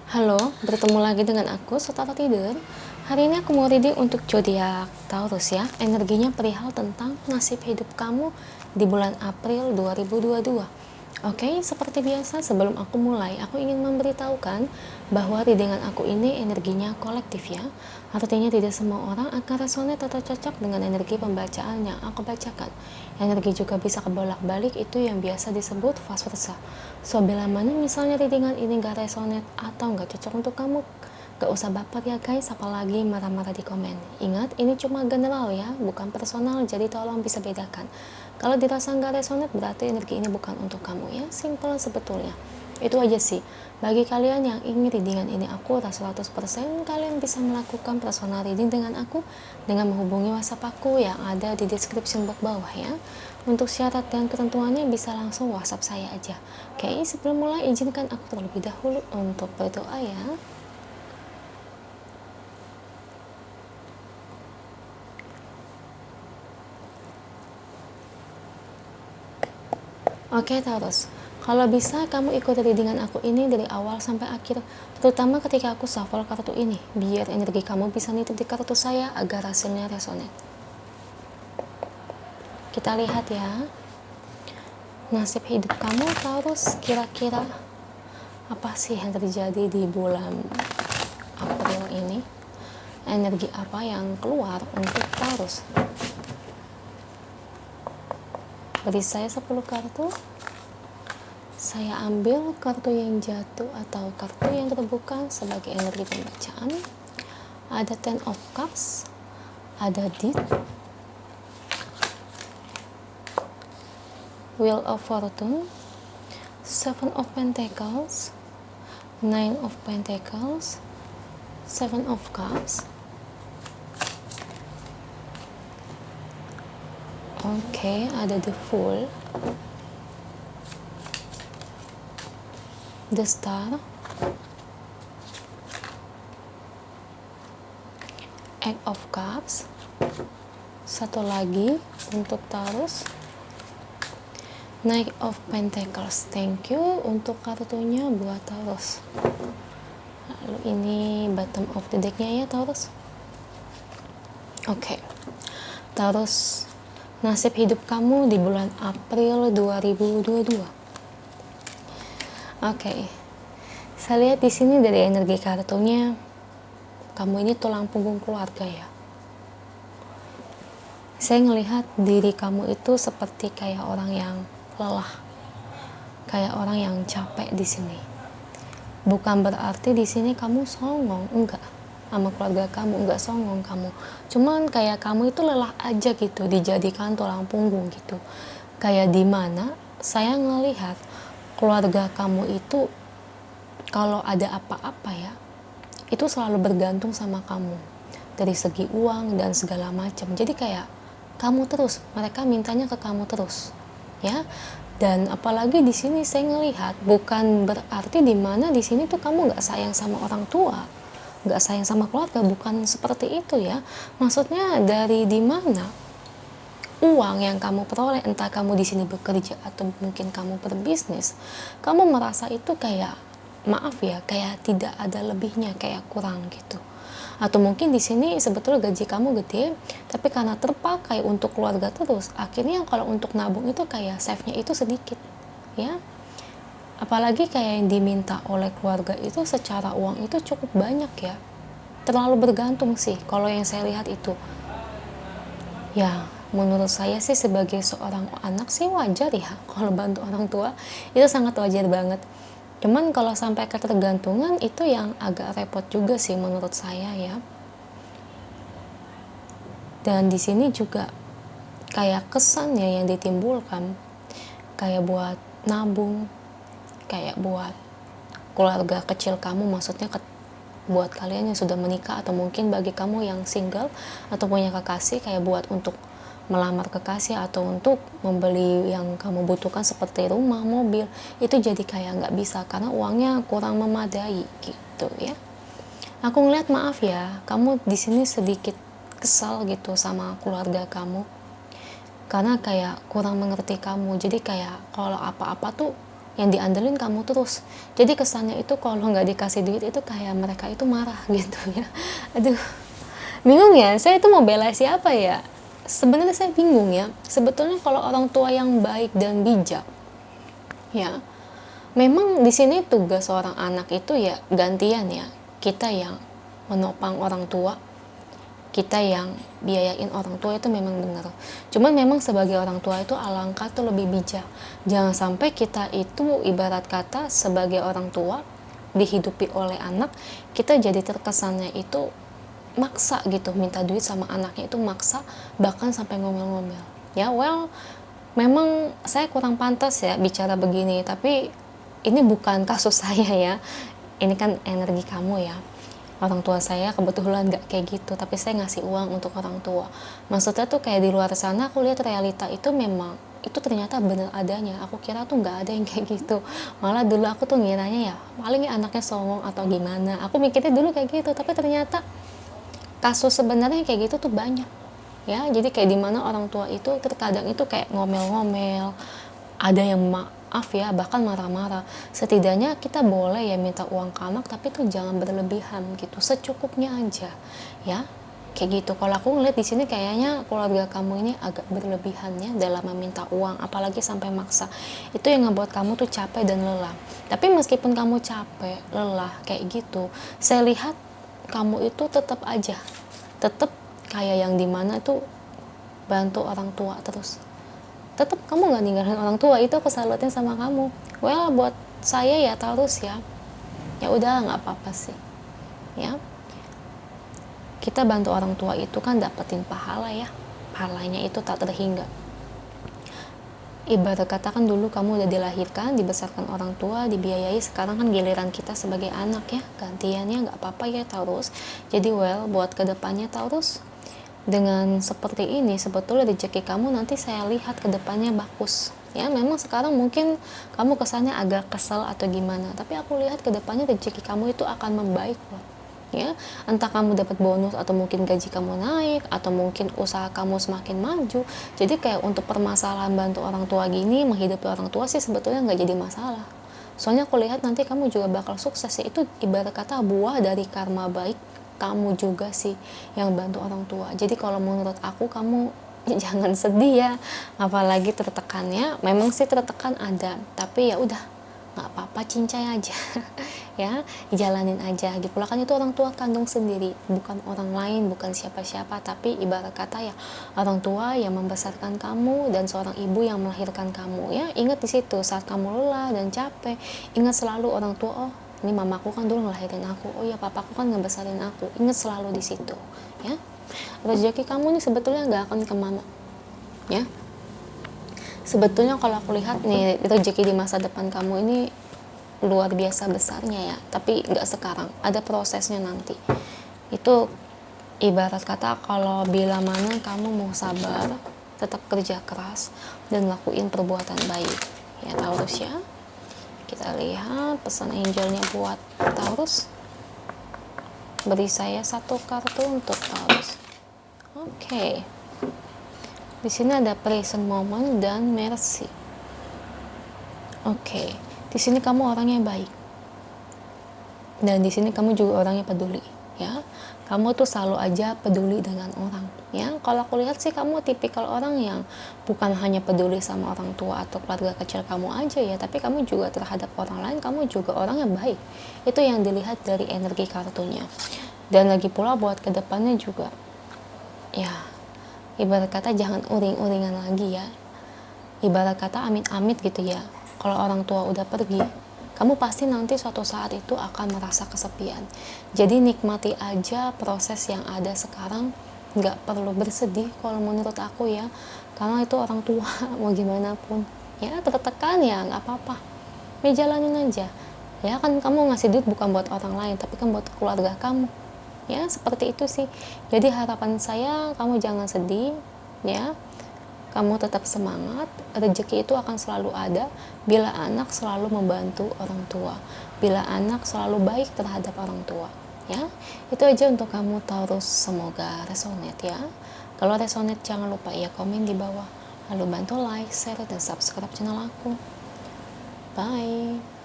Halo, bertemu lagi dengan aku, Setara Tidur. Hari ini aku mau reading untuk zodiak Taurus ya. Energinya perihal tentang nasib hidup kamu di bulan April 2022. Oke, seperti biasa sebelum aku mulai, aku ingin memberitahukan bahwa readingan aku ini energinya kolektif ya. Artinya tidak semua orang akan resonate atau cocok dengan energi pembacaan yang aku bacakan. Energi juga bisa kebolak-balik, itu yang biasa disebut vice versa. So, bila mana misalnya readingan ini gak resonate atau gak cocok untuk kamu, gak usah baper ya guys, apalagi marah-marah di komen. Ingat, ini cuma general ya, bukan personal, jadi tolong bisa bedakan. Kalau dirasa gak resonate, berarti energi ini bukan untuk kamu ya, simple sebetulnya. Itu aja sih. Bagi kalian yang ingin readingan ini akurat 100%, kalian bisa melakukan personal reading dengan aku dengan menghubungi WhatsApp aku yang ada di description box bawah ya. Untuk syarat dan ketentuannya bisa langsung WhatsApp saya aja. Oke, sebelum mulai izinkan aku terlebih dahulu untuk berdoa ya. Oke Taurus, kalau bisa kamu ikut readingan aku ini dari awal sampai akhir, terutama ketika aku shuffle kartu ini, biar energi kamu bisa nitip di kartu saya agar hasilnya resonate. Kita lihat ya, nasib hidup kamu Taurus kira-kira apa sih yang terjadi di bulan April ini? Energi apa yang keluar untuk Taurus? Beri saya 10 kartu. Saya ambil kartu yang jatuh atau kartu yang terbuka sebagai energi pembacaan. Ada Ten of Cups, ada Death, Wheel of Fortune, Seven of Pentacles, Nine of Pentacles, Seven of Cups. Oke, ada The Fool, The Star, Eight of Cups. Satu lagi untuk Taurus, Knight of Pentacles. Thank you untuk kartunya buat Taurus. Lalu ini bottom of the decknya ya Taurus. Oke, Taurus, nasib hidup kamu di bulan April 2022. Oke, saya lihat di sini dari energi kartunya, kamu ini tulang punggung keluarga ya. Saya ngelihat diri kamu itu seperti kayak orang yang lelah, kayak orang yang capek di sini. Bukan berarti di sini kamu songong, enggak. Sama keluarga kamu enggak songong kamu. Cuman kayak kamu itu lelah aja gitu, dijadikan tulang punggung gitu. Kayak di mana saya ngelihat keluarga kamu itu kalau ada apa-apa ya, itu selalu bergantung sama kamu dari segi uang dan segala macam. Jadi kayak kamu terus, mereka mintanya ke kamu terus, ya. Dan apalagi di sini saya ngelihat bukan berarti di mana di sini tuh kamu nggak sayang sama orang tua, nggak sayang sama keluarga, bukan seperti itu ya. Maksudnya dari di mana uang yang kamu peroleh, entah kamu di sini bekerja atau mungkin kamu berbisnis, kamu merasa itu kayak maaf ya, kayak tidak ada lebihnya, kayak kurang gitu. Atau mungkin di sini sebetulnya gaji kamu gede, tapi karena terpakai untuk keluarga terus, akhirnya kalau untuk nabung itu kayak save-nya itu sedikit, ya. Apalagi kayak yang diminta oleh keluarga itu secara uang itu cukup banyak ya. Terlalu bergantung sih, kalau yang saya lihat itu. Ya, menurut saya sih sebagai seorang anak sih wajar ya kalau bantu orang tua, itu sangat wajar banget. Cuman kalau sampai ketergantungan itu yang agak repot juga sih menurut saya ya. Dan di sini juga kayak kesannya yang ditimbulkan kayak buat nabung, kayak buat keluarga kecil kamu, maksudnya buat kalian yang sudah menikah atau mungkin bagi kamu yang single atau punya kekasih, kayak buat untuk melamar kekasih atau untuk membeli yang kamu butuhkan seperti rumah, mobil, itu jadi kayak nggak bisa karena uangnya kurang memadai gitu ya. Aku ngeliat maaf ya, kamu di sini sedikit kesal gitu sama keluarga kamu karena kayak kurang mengerti kamu. Jadi kayak kalau apa-apa tuh yang diandelin kamu terus. Jadi kesannya itu kalau nggak dikasih duit itu kayak mereka itu marah gitu ya. Aduh, bingung ya, saya itu mau bela siapa ya? Sebenarnya saya bingung ya. Sebetulnya kalau orang tua yang baik dan bijak, ya, memang di sini tugas seorang anak itu ya gantian ya. Kita yang menopang orang tua, kita yang biayain orang tua itu memang benar. Cuman memang sebagai orang tua itu alangkah tuh lebih bijak. Jangan sampai kita itu ibarat kata sebagai orang tua dihidupi oleh anak, kita jadi terkesannya itu maksa gitu, minta duit sama anaknya itu maksa, bahkan sampai ngomel-ngomel. Ya well, memang saya kurang pantas ya bicara begini, tapi ini bukan kasus saya ya. Ini kan energi kamu ya. Orang tua saya kebetulan nggak kayak gitu, tapi saya ngasih uang untuk orang tua. Maksudnya tuh kayak di luar sana aku lihat realita itu memang itu ternyata bener adanya. Aku kira tuh nggak ada yang kayak gitu. Malah dulu aku tuh ngiranya ya paling anaknya songong atau gimana. Aku mikirnya dulu kayak gitu, tapi ternyata kasus sebenarnya kayak gitu tuh banyak ya. Jadi kayak dimana orang tua itu terkadang itu kayak ngomel-ngomel, ada yang maaf ya bahkan marah-marah. Setidaknya kita boleh ya minta uang ke anak, tapi tuh jangan berlebihan gitu, secukupnya aja ya, kayak gitu. Kalau aku ngeliat di sini kayaknya keluarga kamu ini agak berlebihannya dalam meminta uang, apalagi sampai maksa. Itu yang ngebuat kamu tuh capek dan lelah. Tapi meskipun kamu capek lelah kayak gitu, saya lihat kamu itu tetap aja tetap kayak yang dimana tuh bantu orang tua terus. Tetap kamu nggak ninggalin orang tua, itu aku salutnya sama kamu. Well, buat saya ya Taurus ya, ya udah nggak apa-apa sih ya. Kita bantu orang tua itu kan dapetin pahala ya, pahalanya itu tak terhingga. Ibarat kata kan dulu kamu udah dilahirkan, dibesarkan orang tua, dibiayai, sekarang kan giliran kita sebagai anak ya, gantiannya nggak apa-apa ya Taurus. Jadi well, buat kedepannya Taurus, dengan seperti ini sebetulnya rezeki kamu nanti saya lihat kedepannya bagus ya. Memang sekarang mungkin kamu kesannya agak kesel atau gimana, tapi aku lihat kedepannya rezeki kamu itu akan membaik loh ya. Entah kamu dapat bonus atau mungkin gaji kamu naik atau mungkin usaha kamu semakin maju. Jadi kayak untuk permasalahan bantu orang tua gini, menghidupi orang tua sih sebetulnya nggak jadi masalah. Soalnya aku lihat nanti kamu juga bakal sukses ya. Itu ibarat kata buah dari karma baik kamu juga sih yang bantu orang tua. Jadi kalau menurut aku kamu jangan sedih ya, apalagi tertekannya. Memang sih tertekan ada, tapi ya udah nggak apa-apa, cincai aja ya, jalanin aja gitu. Pula kan itu orang tua kandung sendiri, bukan orang lain, bukan siapa-siapa, tapi ibarat kata ya orang tua yang membesarkan kamu dan seorang ibu yang melahirkan kamu ya. Ingat di situ saat kamu lelah dan capek, ingat selalu orang tua, oh ini mamaku kan dulu ngelahirin aku, oh ya papaku kan ngebesarin aku. Ingat selalu di situ ya. Rezeki kamu nih sebetulnya nggak akan kemana ya. Sebetulnya kalau aku lihat nih rezeki di masa depan kamu ini luar biasa besarnya ya, tapi nggak sekarang, ada prosesnya nanti. Itu ibarat kata kalau bila mana kamu mau sabar, tetap kerja keras dan lakuin perbuatan baik ya Taurus ya. Kita lihat pesan angelnya buat Taurus. Beri saya satu kartu untuk Taurus. Oke. Di sini ada present moment dan mercy. Oke. Di sini kamu orangnya baik. Dan di sini kamu juga orangnya peduli, ya. Kamu tuh selalu aja peduli dengan orang, ya. Kalau aku lihat sih kamu tipikal orang yang bukan hanya peduli sama orang tua atau keluarga kecil kamu aja ya, tapi kamu juga terhadap orang lain, kamu juga orang yang baik. Itu yang dilihat dari energi kartunya. Dan lagi pula buat kedepannya juga, ya, ibarat kata jangan uring-uringan lagi ya. Ibarat kata amit-amit gitu ya. Kalau orang tua udah pergi, kamu pasti nanti suatu saat itu akan merasa kesepian. Jadi nikmati aja proses yang ada sekarang, nggak perlu bersedih kalau menurut aku ya, karena itu orang tua mau gimana pun ya tertekan ya nggak apa-apa, ya jalanin aja ya. Kan kamu ngasih duit bukan buat orang lain, tapi kan buat keluarga kamu ya, seperti itu sih. Jadi harapan saya kamu jangan sedih ya, kamu tetap semangat. Rezeki itu akan selalu ada bila anak selalu membantu orang tua, bila anak selalu baik terhadap orang tua ya. Itu aja untuk kamu Taurus, semoga resonate ya. Kalau resonate jangan lupa ya komen di bawah, lalu bantu like, share, dan subscribe channel aku. Bye.